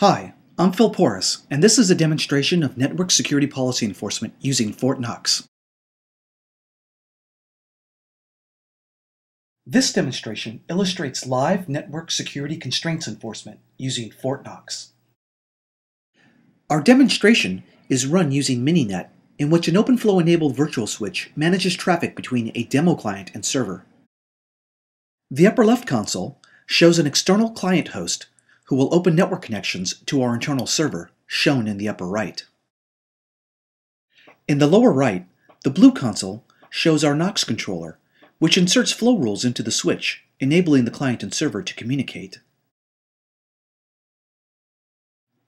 Hi, I'm Phil Porras, and this is a demonstration of network security policy enforcement using FortNOX. This demonstration illustrates live network security constraints enforcement using FortNOX. Our demonstration is run using Mininet, in which an OpenFlow-enabled virtual switch manages traffic between a demo client and server. The upper left console shows an external client host who will open network connections to our internal server, shown in the upper right. In the lower right, the blue console shows our NOX controller, which inserts flow rules into the switch, enabling the client and server to communicate.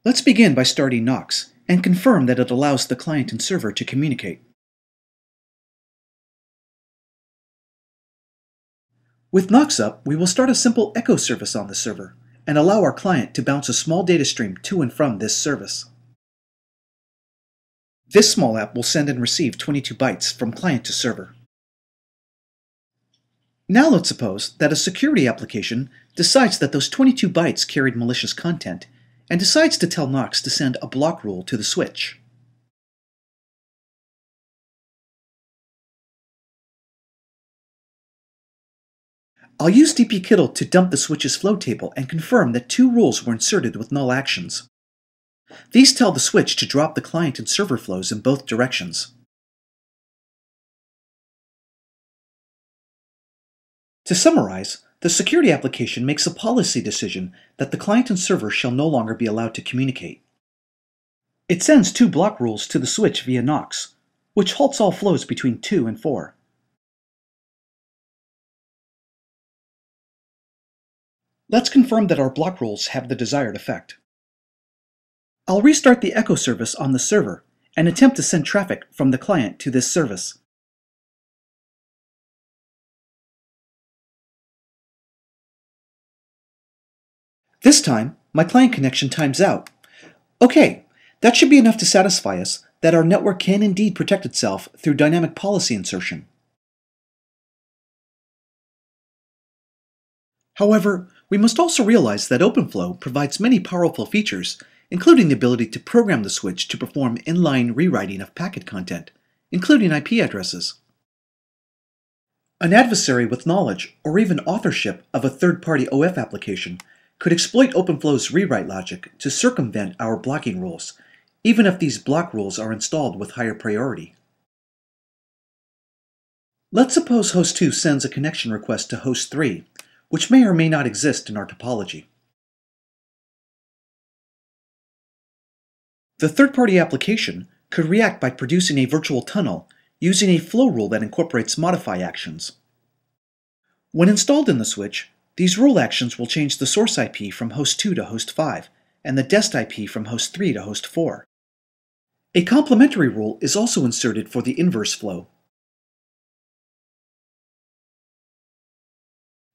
Let's begin by starting NOX and confirm that it allows the client and server to communicate. With NOX up, we will start a simple echo service on the server and allow our client to bounce a small data stream to and from this service. This small app will send and receive 22 bytes from client to server. Now let's suppose that a security application decides that those 22 bytes carried malicious content and decides to tell NOX to send a block rule to the switch. I'll use dpkittle to dump the switch's flow table and confirm that 2 rules were inserted with null actions. These tell the switch to drop the client and server flows in both directions. To summarize, the security application makes a policy decision that the client and server shall no longer be allowed to communicate. It sends 2 block rules to the switch via NOX, which halts all flows between 2 and 4. Let's confirm that our block rules have the desired effect. I'll restart the echo service on the server and attempt to send traffic from the client to this service. This time, my client connection times out. Okay, that should be enough to satisfy us that our network can indeed protect itself through dynamic policy insertion. However, we must also realize that OpenFlow provides many powerful features, including the ability to program the switch to perform inline rewriting of packet content, including IP addresses. An adversary with knowledge or even authorship of a third-party OF application could exploit OpenFlow's rewrite logic to circumvent our blocking rules, even if these block rules are installed with higher priority. Let's suppose host 2 sends a connection request to host 3, which may or may not exist in our topology. The third-party application could react by producing a virtual tunnel using a flow rule that incorporates modify actions. When installed in the switch, these rule actions will change the source IP from host 2 to host 5, and the dest IP from host 3 to host 4. A complementary rule is also inserted for the inverse flow.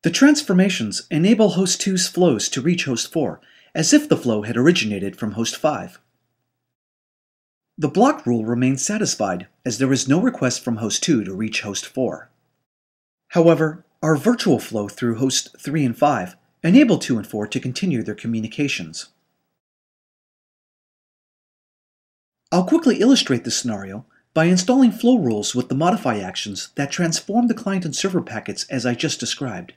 The transformations enable host 2's flows to reach host 4, as if the flow had originated from host 5. The block rule remains satisfied, as there is no request from host 2 to reach host 4. However, our virtual flow through host 3 and 5 enable 2 and 4 to continue their communications. I'll quickly illustrate this scenario by installing flow rules with the modify actions that transform the client and server packets as I just described.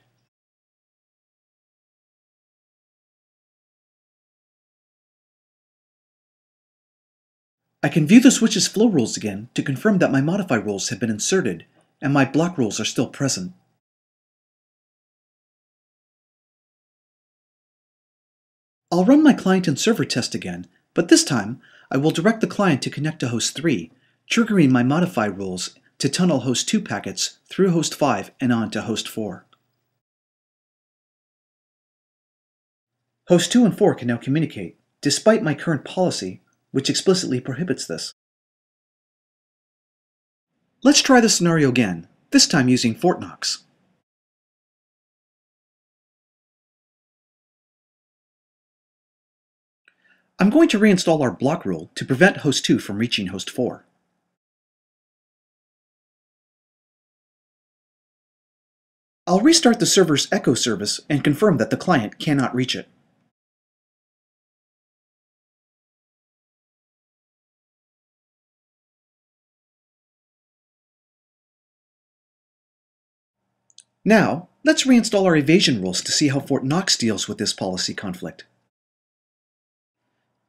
I can view the switch's flow rules again to confirm that my modify rules have been inserted and my block rules are still present. I'll run my client and server test again, but this time I will direct the client to connect to host 3, triggering my modify rules to tunnel host 2 packets through host 5 and on to host 4. Host 2 and 4 can now communicate, despite my current policy, which explicitly prohibits this. Let's try this scenario again, this time using FortNOX. I'm going to reinstall our block rule to prevent host 2 from reaching host 4. I'll restart the server's echo service and confirm that the client cannot reach it. Now, let's reinstall our evasion rules to see how FortNOX deals with this policy conflict.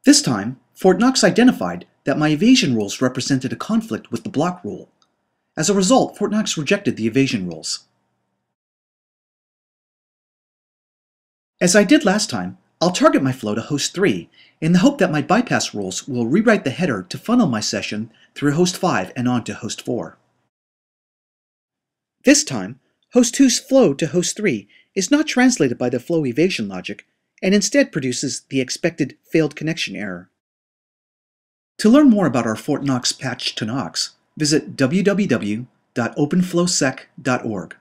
This time, FortNOX identified that my evasion rules represented a conflict with the block rule. As a result, FortNOX rejected the evasion rules. As I did last time, I'll target my flow to host 3 in the hope that my bypass rules will rewrite the header to funnel my session through host 5 and on to host 4. This time, host 2's flow to host 3 is not translated by the flow evasion logic and instead produces the expected failed connection error. To learn more about our FortNOX patch to Nox, visit www.openflowsec.org.